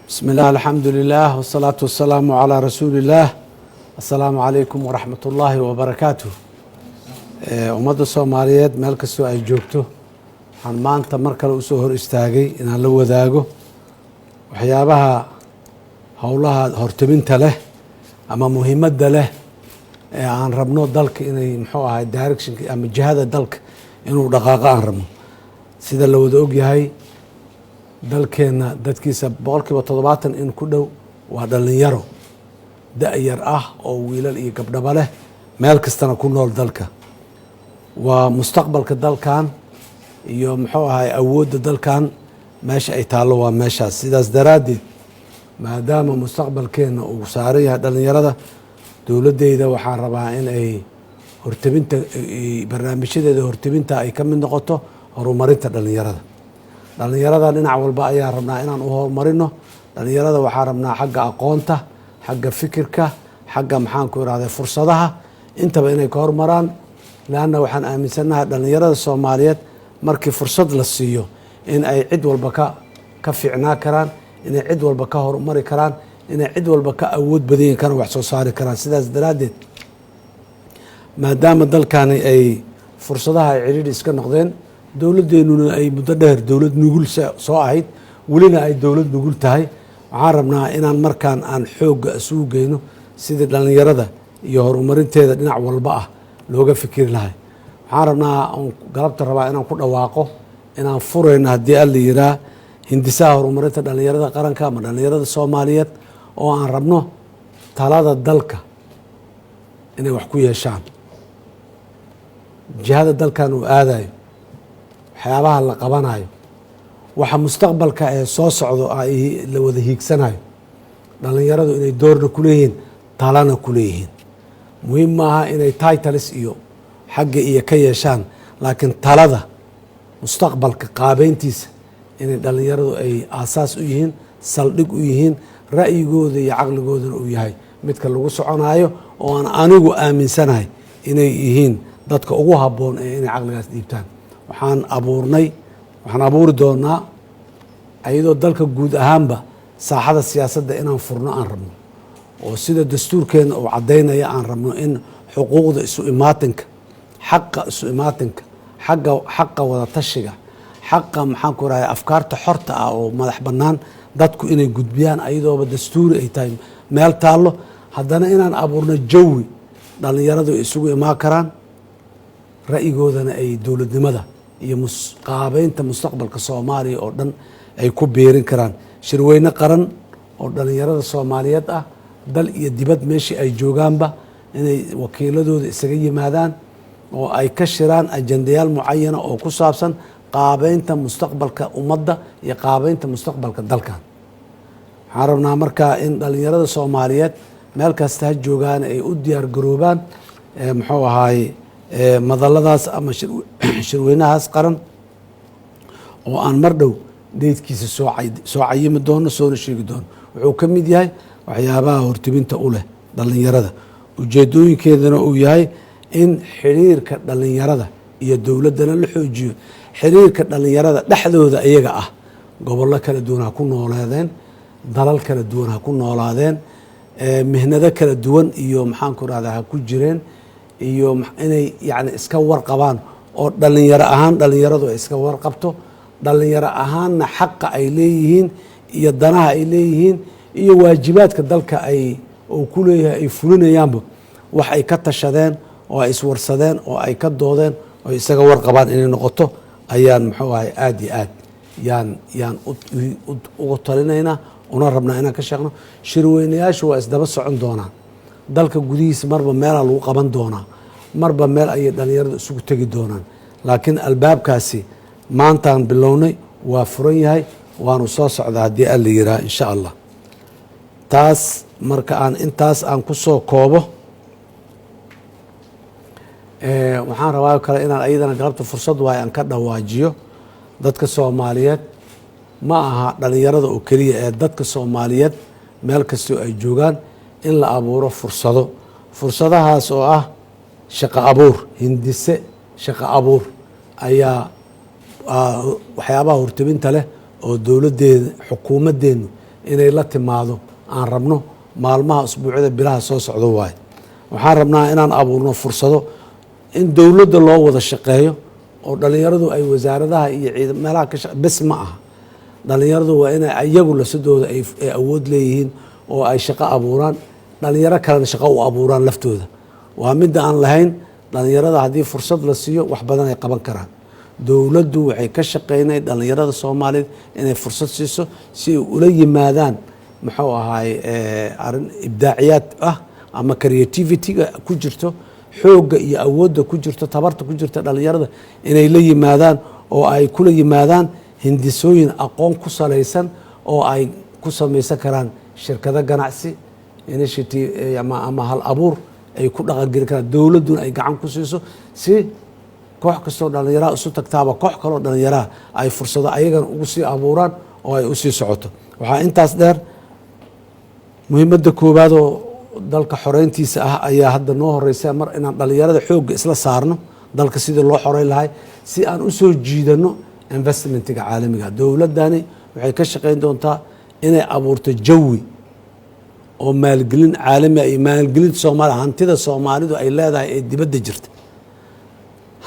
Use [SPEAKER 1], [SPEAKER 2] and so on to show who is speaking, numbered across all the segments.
[SPEAKER 1] بسم الله الحمد لله والصلاة والسلام على رسول الله السلام عليكم ورحمة الله وبركاته ummadda Soomaaliyeed meel kastoo ay joogto waxaan maanta mar kale u soo hor istaagay inaan la wadaago waxyaabaha howlaha hortaminta leh ama muhiimadda leh ee aan rabno dalka inay muxuu ahay direction ama jihada dalka inuu dhaqaaqo aan rabno sida la wada og yahay dalkeena dadkiisa boqolkiiba 70 in ku dhow waa dhalinyaro da'yar ah oo wiilal iyo gabdhaba leh meel kastana ku nool dalka waa mustaqbalka dalkan iyo muxuu ahay awoodda dalkan meesha ay taalo waa meeshaas sidaas daraadeed maadaama mustaqbalkeena uu saaran yahay dhalinyarada dowladdeeda waxaan rabaa in ay hortaminta barnaamijyadeeda hortaminta ay ka mid noqoto horumarinta dhalinyarada dhinac walba ayaa rabnaa inaan u horumarino dhalinyarada waxaa rabnaa xagga aqoonta xagga fikirka xagga maxaan ku irahday fursadaha intaba inay ka hormaraan laana waxaan aaminsanahay dhalinyarada Soomaaliyeed markii fursad la siiyo in ay cid walba ka fiicnaa karaan inay cid walba ka horumari karaan inay cid walba ka awood badan karaan wax soo saari karaan sidaas daraadeed maadaama dalkani ay fursadaha ay ciriiri iska noqdeen dowladdeennuna ay muddo dheer dowlad nugul soo ahayd welina ay dowlad nugul tahay waxaan rabnaa inaan markaan aan xoogga isugu geyno sidii dhalinyarada iyo horumarinteeda dhinac walba ah looga fikiri lahay waxaan rabnaa galabta rabaa inaan ku dhawaaqo inaan furayno haddii alla yiraa hindisaha horumarinta dhalinyarada qaranka ama dhalinyarada Soomaaliyeed oo aan rabno talada dalka inay wax ku yeeshaan jihada dalkan uu aadayo waxyaabaha la qabanayo waxa mustaqbalka ee soo socdo ay la wada hiigsanayo dhalinyaradu inay doorna ku leeyihiin talana ku leeyihiin muhiim maaha inay titles iyo xagga iyo ka yeeshaan laakiin talada mustaqbalka qaabeyntiisa inay dhalinyaradu ay aasaas u yihiin saldhig u yihiin ra'yigooda iyo caqligoodana uu yahay midka lagu soconayo oo aan anigu aaminsanahay inay yihiin dadka ugu habboon ee inay caqligaas dhiibtaan waxaan abuuri doonaa ayadoo dalka guud ahaanba saaxada siyaasadda inaan furno aan rabno oo sida dastuurkeena uu caddaynaya aan rabno in xuquuqda isu imaatinka xaqa isu imaatinka xaqa wada tashiga xaqa maxaan ku rahay afkaarta xorta ah oo madax bannaan dadku inay gudbiyaan ayadooba dastuuri ay tahay meel taallo haddana inaan abuurno jawi dhalinyaradu isugu imaan karaan ra'yigoodana ay dowladnimada iyo qaabeynta mustaqbalka Soomaaliya oo dhan ay ku beerin karaan shirweyne qaran oo dhalinyarada Soomaaliyeed ah dal iyo dibad meeshii ay joogaanba inay wakiiladooda isaga yimaadaan oo ay ka shiraan ajandayaal mucayana oo ku saabsan qaabeynta mustaqbalka ummadda iyo qaabeynta mustaqbalka dalkan waxaan rabnaa markaa in dhalinyarada Soomaaliyeed meel kasta ha joogaan ay u diyaar garoobaan muxuu ahaay madaladaas ama shirweynahaas qaran oo aan mar dhow deydkiisa soo cayimi doono soona sheegi doono wuxuu ka mid yahay waxyaabaha hortiminta u leh dhalinyarada ujeedooyinkeedana uu yahay in xiriirka dhalinyarada iyo dowladdana la xoojiyo xiriirka dhalinyarada dhexdooda iyaga ah gobollo kala duwan ha ku noolaadeen dalal kala duwan ha ku noolaadeen mihnado kala duwan iyo maxaan ku rahdaa ha ku jireen iyo inay yani iska warqabaan oo dhalinyaro ahaan dhalinyaradu ay iska warqabto dhalinyaro ahaanna xaqa ay leeyihiin iyo danaha ay leeyihiin iyo waajibaadka dalka uu ku leeyahay ay fulinayaanba wax ay ka tashadeen oo ay iswarsadeen oo ay ka doodeen oo isaga warqabaan inay noqoto ayaan muxuu ahay aad iyo aad yaan uga talinaynaa una rabnaa inaan ka sheegno shirweynayaashu waa isdaba socon doonaan dalka gudihiisa marba meelaa lagu qaban doonaa marba meel ayay dhalinyaradu isugu tegi doonaan laakiin albaabkaasi maantaan bilownay waa furan yahay waanu soo socdaa haddii alla yiraa insha allah taas marka intaas aan ku soo koobo waxaan rabaa kale inaan ayadana galabta fursad waayo aan ka dhawaajiyo dadka Soomaaliyeed ma aha dhalinyarada oo keliya ee dadka Soomaaliyeed meel kastoo ay joogaan in la abuuro fursadahaas oo ah shaqo abuur hindise shaqo abuur ayaa waxyaabaha hortaminta leh oo dowladdeena xukuumaddeenu inay la timaado aan rabno maalmaha usbuucyada bilaha soo socdo waaye waxaan rabnaa inaan abuurno fursado in dowladda loo wada shaqeeyo oo dhalinyaradu ay wasaaradaha iyo meelaha bes ma aha dhalinyaradu waa inay iyagu lasadooda ay awood leeyihiin oo ay shaqo abuuraan dhalinyaro kalena shaqo u abuuraan laftooda waa midda aan lahayn dhalinyarada haddii fursad la siiyo wax badan ay qaban karaan dowladdu waxay ka shaqeynay dhalinyarada soomaaliyeed inay fursad siiso si ay ula yimaadaan muxuu ahaay arrin ibdaaciyaad ah ama creativity-ga ku jirto xoogga iyo awoodda ku jirto tabarta ku jirta dhalinyarada inay la yimaadaan oo ay kula yimaadaan hindisooyin aqoon ku salaysan oo ay ku samaysan karaan shirkado ganacsi initiative ama hal abuur ay ku dhaqangeli karaan dowladduna ay gacan ku siiso si koox kastoo dhalinyaraha isu tagtaaba koox kaloo dhalinyaraha ay fursado ayagana ugu sii abuuraan oo ay usii socoto waxaa intaas dheer muhiimadda koowaad oo dalka xoreyntiisa ah ayaa hadda noo horeysa mar inaan dhalinyarada xoogga isla saarno dalka sidii loo xoreyn lahay si aan usoo jiidano investmentiga caalamiga dowladdani waxay ka shaqeyn doontaa inay abuurto jawi oo maalgelin caalami iyo maalgelin soomaaliya hantida soomaalidu ay leedahay ee dibadda jirta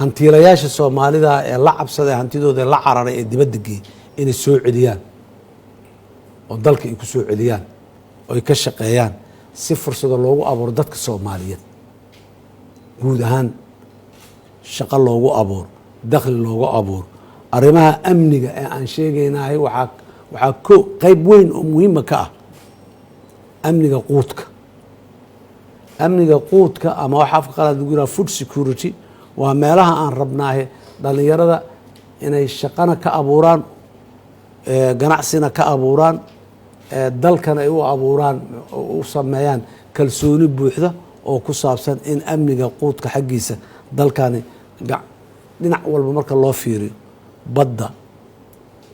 [SPEAKER 1] hantiilayaasha soomaalida ee la cabsaday hantidooda la cararay ee dibadda geeyay inay soo celiyaan oo dalka ay ku soo celiyaan oo ay ka shaqeeyaan si fursado loogu abuuro dadka soomaaliyeed guud ahaan shaqo loogu abuuro dakhli loogu abuuro arrimaha amniga ee aan sheegaynahay waxaa qayb weyn oo muhiima ka ah amniga quudka ama waxa afka qalaad lagu yiraha food security waa meelaha aan rabnaahe dhalinyarada inay shaqana ka abuuraan ganacsina ka abuuraan dalkan ay u abuuraan u sameeyaan kalsooni buuxda oo ku saabsan in amniga quudka xaggiisa dalkani dhinac walba marka loo fiiriyo badda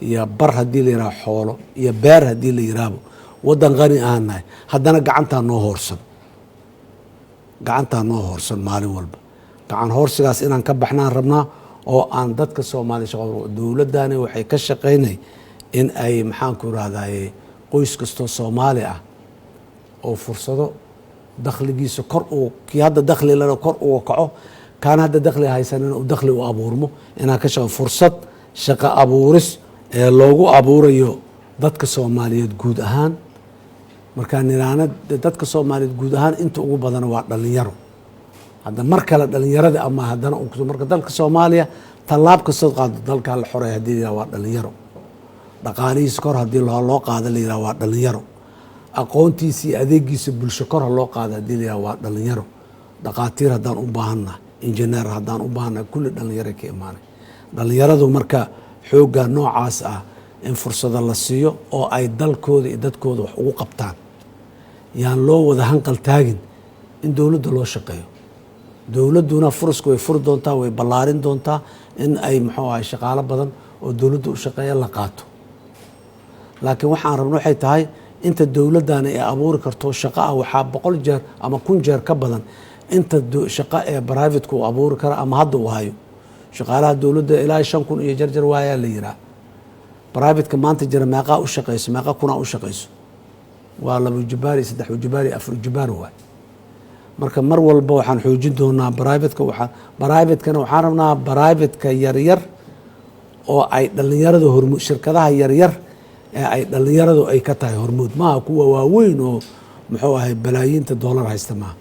[SPEAKER 1] iyo bar haddii la yihaaho xoolo iyo beer haddii la yiraahdo waddan qani aan nahay haddana gacantaa noo hoorsan maalin walba gacan hoorsigaas inaan ka baxnaan rabnaa oo aan dadka soomaaliya shaqo dowladdani waxay ka shaqeynay in ay maxaanku irahdaye qoys kastoo soomaali ah oo fursado dakhligiisa kii hadda dakhli lena kor uga kaco kaan hadda dakhli haysanina u dakhli u abuurmo inaan ka shaqo fursad shaqo abuuris ee loogu abuurayo dadka soomaaliyeed guud ahaan markaa niraana dadka soomaaliyeed guud ahaan inta ugu badana waa dhalinyaro hadda mar kale dhalinyarada ama haddana marka dalka soomaaliya tallaab kastoo qaado dalkaa la xoreey haddii la yihah waa dhalinyaro dhaqaalihiisa kor haddii loo qaado la yihah waa dhalinyaro aqoontiisa iyo adeegiisa bulsho kor ha loo qaado haddii la yihah waa dhalinyaro dhaqaatiir haddaan u baahannaha injineer haddaan u baahannaha kulli dhalinyaro ka imaanay dhalinyaradu marka xoogga noocaas ah in fursado la siiyo oo ay dalkooda iyo dadkooda wax ugu qabtaan yaan loo wada hanqal taagin in dowladda loo shaqeeyo dowladduna furaska way furi doontaa way ballaarin doontaa in ay muxuu ahay shaqaalo badan oo dowladda u shaqeeya la qaato laakiin waxaan rabno waxay tahay inta dowladdani ay abuuri karto shaqo ah waxaa 100 jeer ama 1000 jeer ka badan inta shaqo ee privateka uu abuuri kara ama hadda uu hayo shaqaalaha dowladda ilaa 5,000 iyo jarjar waayaa la yiraa privateka maanta jira meeqaa u shaqeyso meeqa kunaa u shaqeyso waa 2 jibaari 3 jibaari 4 jibaar waay marka mar walba waxaan xoojin doonaa privatekana waxaan rabnaa privateka yaryar oo ay dhalinyarada hormuud shirkadaha yaryar ee ay dhalinyaradu ay ka tahay hormuud maaha kuwa waaweyn oo muxuu ahay balaayiinta doolar haysta maaha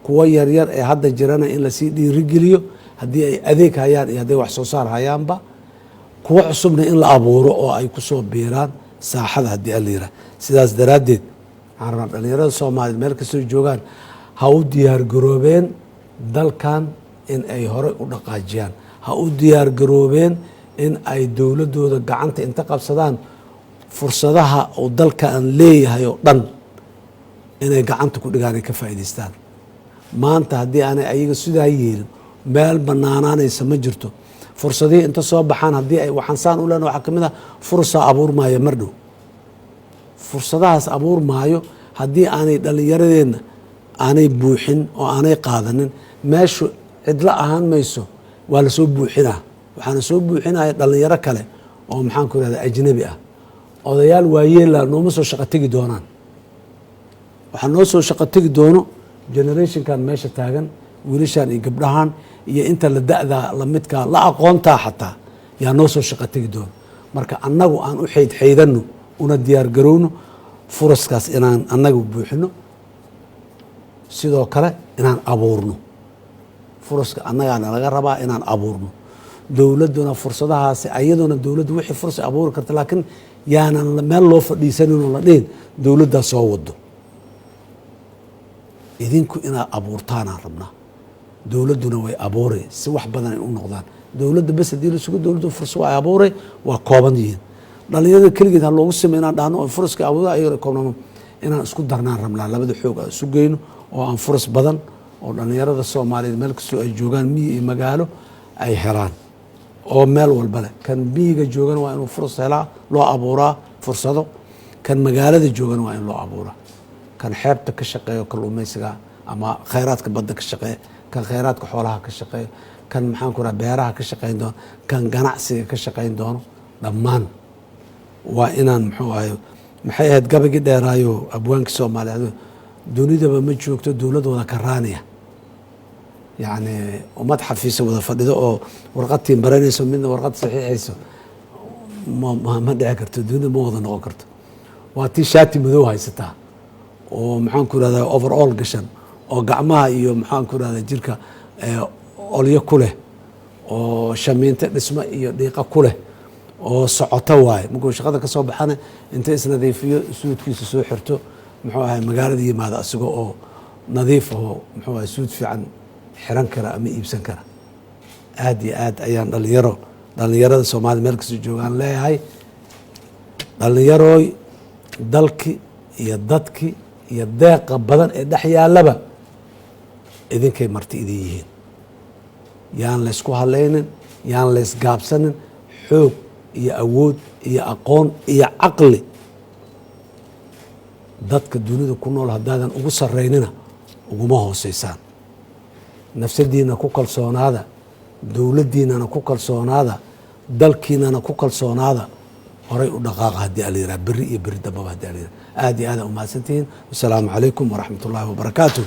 [SPEAKER 1] kuwa yaryar ee hadda jirana in lasii dhiirigeliyo haddii ay adeeg hayaan iyo hadday wax soo saar hayaanba kuwa cusubna in la abuuro oo ay kusoo biiraan saaxada haddii ala yihah sidaas daraaddeed waxaan rabnaa dhalinyarada soomaaliyeed meel kastoo joogaan ha u diyaargaroobeen dalkan in ay horey u dhaqaajiyaan ha u diyaargaroobeen in ay dowladdooda gacanta inta qabsadaan fursadaha uu dalkan leeyahay oo dhan inay gacanta ku dhigaan ay ka faa'idaystaan maanta haddii aanay ayaga sidaa yeelin meel bannaanaanaysa ma jirto fursadihii inta soo baxaan haddii ay waxaansaan u lena waxaa ka mid ah fursaa abuurmaayo mar dhow fursadahaas abuurmaayo haddii aanay dhallinyaradeenna aanay buuxin oo aanay qaadanin meeshu cidlo ahaan mayso waa lasoo buuxinaa waxaana soo buuxinaya dhallinyaro kale oo maxaanku irahda ajnabi ah odayaal waayeela nooma soo shaqo tegi doonaan. waxaa noo soo shaqo tegi doono generationkan meesha taagan, wiilashan iyo gabdhahan iyo inta la da'daa la midkaa la aqoontaa xataa yaa noo soo shaqo tegi doono. marka annagu aan u xaydxaydano una diyaar garowno furaskaas inaan annagu buuxino, sidoo kale inaan abuurno furaska annagaana laga rabaa inaan abuurno. dowladduna fursadahaasi ayaduna dowladdu wixii fursad abuuri karta, laakiin yaanan meel loo fadhiisaninoo la dhihin dowladdaa soo wado. idinku inaad abuurtaanaan rabnaa, dowladduna way abuuray si wax badan ay u noqdaan. dowladda bes haddii la sugo dowladdu fursad waa abuuray waa kooban yihiin. dhalinyarada keligeed ha loogu samey inaan dhahno oo furaska abuura ayagana koobnamo inaan isku darnaan rabnaa, labada xoog aan isu geyno oo aan furas badan oo dhalinyarada soomaaliyeed meel kastoo ay joogaan miyi iyo magaalo ay helaan oo meel walba leh. kan miyiga joogana waa inuu furas helaa, loo abuuraa fursado. kan magaalada joogana waa in loo abuuraa. kan xeebta ka shaqeeyo kalluumaysiga ama khayraadka badda ka shaqeeya, kan khayraadka xoolaha ka shaqeeyo, kan maxaan ku raha beeraha ka shaqayn doono, kan ganacsiga ka shaqayn doono, dhammaan waa inaan muxuu ahayo maxay ahayd gabagii dheeraayo abwaankii soomaaliyeed, dunidaba ma joogto dowlad wada karaaniya. yacni ummad xafiisa wada fadhido oo warqad tiimbaranayso midna warqad saxiixayso ma dhici karto, dunida ma wada noqon karto. waa tii shaati madow haysataa oo maxaan ku rahdaa overall gashan oo gacmaha iyo maxaan ku rahdaa jirka olyo ku leh oo shamiinto dhismo iyo dhiiqa ku leh oo socoto waaye. markuu shaqada ka soo baxana inta isnadiifiyo suudkiisa soo xirto muxuu ahay magaalada yimaado asigoo oo nadiif oo muxuu ahay suud fiican xiran kara ama iibsan kara. aad iyo aad ayaan dhalinyarada soomaalida meel kastoo joogaan leeyahay, dhalinyarooy dalki iyo dadki iyo deeqa badan ee dhex yaallaba idinkay marti idin yihiin. yaan laysku halaynin, yaan laysgaabsanin. xoog iyo awood iyo aqoon iyo caqli dadka dunida ku nool haddaadan ugu saraynina uguma hooseysaan. nafsadiina ku kalsoonaada, dowladdiinana ku kalsoonaada, dalkiinana ku kalsoonaada. horay u dhaqaaqa haddii ala yiraha berri iyo berri dambaba haddii ala yiraha. aad iyo aada umahadsantihiin. wasalaamu calaykum waraxmat ullaahi wabarakaatuh.